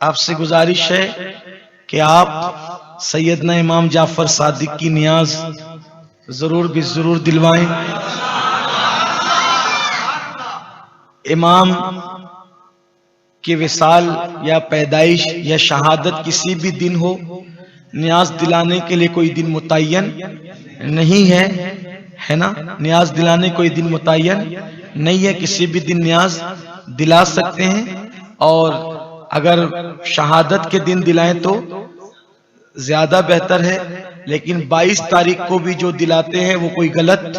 آپ سے گزارش ہے کہ آپ سیدنا امام جعفر صادق کی نیاز ضرور بھی ضرور دلوائیں۔ امام کی وصال یا پیدائش یا شہادت کسی بھی دن ہو، نیاز دلانے کے لیے کوئی دن متعین نہیں ہے نا، نیاز دلانے کوئی دن متعین نہیں ہے، کسی بھی دن نیاز دلا سکتے ہیں، اور اگر شہادت کے دن دلائیں تو زیادہ بہتر ہے، لیکن 22 تاریخ کو بھی جو دلاتے ہیں وہ کوئی غلط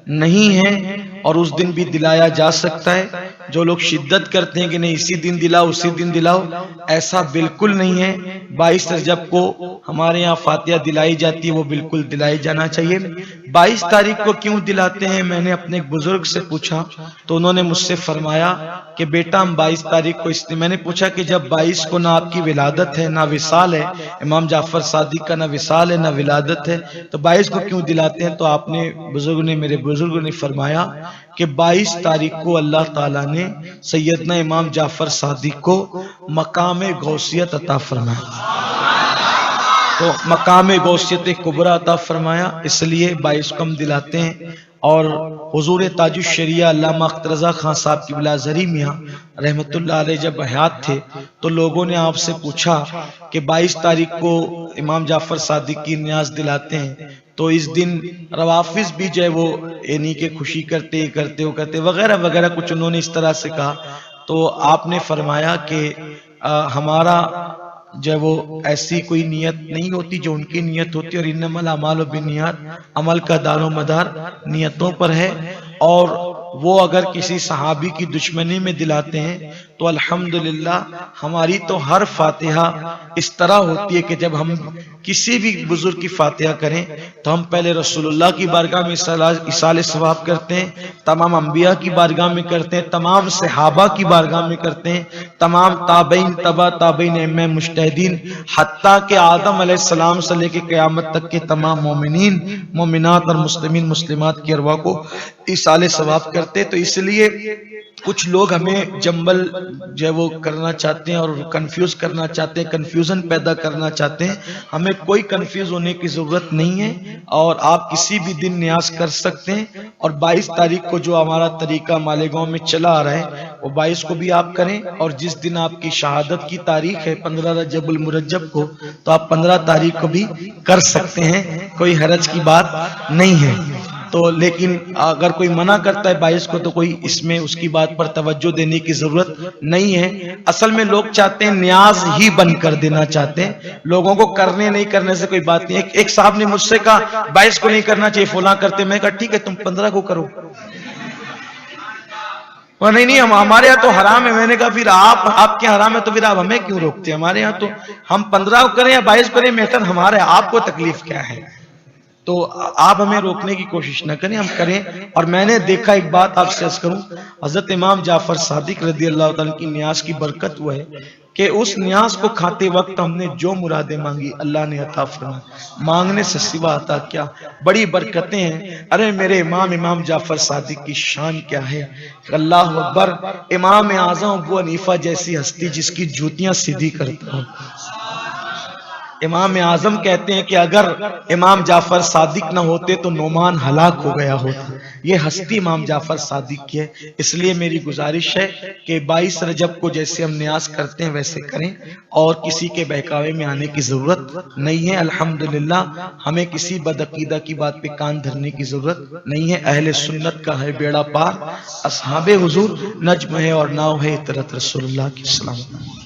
نہیں ہے، اور اس دن بھی دلایا جا سکتا ہے۔ جو لوگ شدت کرتے ہیں کہ نہیں اسی دن دلاؤ اسی دن دلاؤ، ایسا بالکل نہیں ہے۔ 22 رجب کو ہمارے یہاں فاتحہ دلائی جاتی ہے، وہ بالکل دلائی جانا چاہیے۔ 22 تاریخ کو کیوں دلاتے ہیں، میں نے اپنے ایک بزرگ سے پوچھا تو انہوں نے مجھ سے فرمایا کہ بیٹا ہم 22 تاریخ کو اس لیے، میں نے پوچھا کہ جب 22 کو نہ آپ کی ولادت ہے نہ وصال ہے، امام جعفر صادق کا نہ وصال ہے نہ ولادت ہے، تو 22 کو کیوں دلاتے ہیں؟ تو آپ نے میرے بزرگوں نے فرمایا کہ 22 تاریخ کو اللہ تعالیٰ نے سیدنا امام جعفر صادق کو مقام غوثیت عطا فرمایا، تو مقام غوثیت کبریٰ عطا فرمایا، اس لیے 22 کو ہم دلاتے ہیں۔ اور حضور تاج الشریعہ علامہ اختر رضا خان صاحب کی بلا زری میاں رحمت اللہ علیہ جب حیات تھے تو لوگوں نے آپ سے پوچھا کہ 22 تاریخ کو امام جعفر صادق کی نیاز دلاتے ہیں، تو اس دن روافظ بھی جو ہے وہ یعنی کہ خوشی کرتے وغیرہ وغیرہ کچھ انہوں نے اس طرح سے کہا، تو آپ نے فرمایا کہ ہمارا جو وہ ایسی کوئی نیت نہیں ہوتی جو ان کی نیت ہوتی، اور انما الاعمال بالنیات، عمل کا دار و مدار نیتوں پر ہے، اور وہ اگر کسی صحابی کی دشمنی میں دلاتے ہیں تو الحمدللہ ہماری تو ہر فاتحہ اس طرح ہوتی ہے کہ جب ہم کسی بھی بزرگ کی فاتحہ کریں تو ہم پہلے رسول اللہ کی بارگاہ میں ایصال ثواب کرتے ہیں، تمام انبیاء کی بارگاہ میں کرتے ہیں، تمام صحابہ کی بارگاہ میں کرتے ہیں، تمام تابعین تبع تابعین ائمہ مجتہدین، حتیٰ کہ آدم علیہ السلام سے لے کے قیامت تک کے تمام مومنین مومنات اور مسلمین مسلمات کی ارواح کو ایصال ثواب کرتے۔ تو اس لیے کچھ لوگ ہمیں جنبل جو ہے وہ کرنا چاہتے ہیں اور کنفیوز کرنا چاہتے ہیں، کنفیوژن پیدا کرنا چاہتے ہیں، ہمیں کوئی کنفیوز ہونے کی ضرورت نہیں ہے، اور آپ کسی بھی دن نیاز کر سکتے ہیں۔ اور 22 تاریخ کو جو ہمارا طریقہ مالیگاؤں میں چلا آ رہا ہے وہ 22 کو بھی آپ کریں، اور جس دن آپ کی شہادت کی تاریخ ہے 15 رجب المرجب کو، تو آپ 15 تاریخ کو بھی کر سکتے ہیں، کوئی حرج کی بات نہیں ہے۔ تو لیکن اگر کوئی منع کرتا ہے 22 کو تو کوئی اس میں اس کی بات پر توجہ دینے کی ضرورت نہیں ہے۔ اصل میں لوگ چاہتے ہیں نیاز ہی بند کر دینا چاہتے ہیں، لوگوں کو کرنے نہیں کرنے سے کوئی بات نہیں۔ ایک صاحب نے مجھ سے کہا 22 کو نہیں کرنا چاہیے، فلاں کرتے، میں کہا ٹھیک ہے تم 15 کو کرو، نہیں ہمارے ہاں تو حرام ہے۔ میں نے کہا پھر آپ کے حرام ہے تو پھر آپ ہمیں کیوں روکتے ہیں؟ ہمارے ہاں تو ہم 15 کو کریں یا 22 کریں بہتر ہمارے، آپ کو تکلیف کیا ہے؟ تو آپ ہمیں روکنے کی کوشش نہ کریں، ہم کریں۔ اور میں نے دیکھا، ایک بات آپ سے عرض کروں، حضرت امام جعفر صادق رضی اللہ تعالیٰ کی نیاز کی برکت وہ ہے کہ اس نیاز کو کھاتے وقت ہم نے جو مرادیں مانگی اللہ نے عطا فرمائی، مانگنے سے سوا عطا کیا، بڑی برکتیں ہیں۔ ارے میرے امام جعفر صادق کی شان کیا ہے، اللہ اکبر! امام اعظم ابو حنیفہ جیسی ہستی جس کی جوتیاں سیدھی کرتا ہوں، امام اعظم کہتے ہیں کہ اگر امام جعفر صادق نہ ہوتے تو نعمان ہلاک ہو گیا ہوتا۔ یہ ہستی امام جعفر صادق کی ہے، اس لیے میری گزارش ہے کہ 22 رجب کو جیسے ہم نیاز کرتے ہیں ویسے کریں، اور کسی کے بہکاوے میں آنے کی ضرورت نہیں ہے۔ الحمدللہ ہمیں کسی بدعقیدہ کی بات پہ کان دھرنے کی ضرورت نہیں ہے۔ اہل سنت کا ہے بیڑا پار، اصحاب حضور نجم ہے اور ناؤ ہے اطرت رسول اللہ کی سلام۔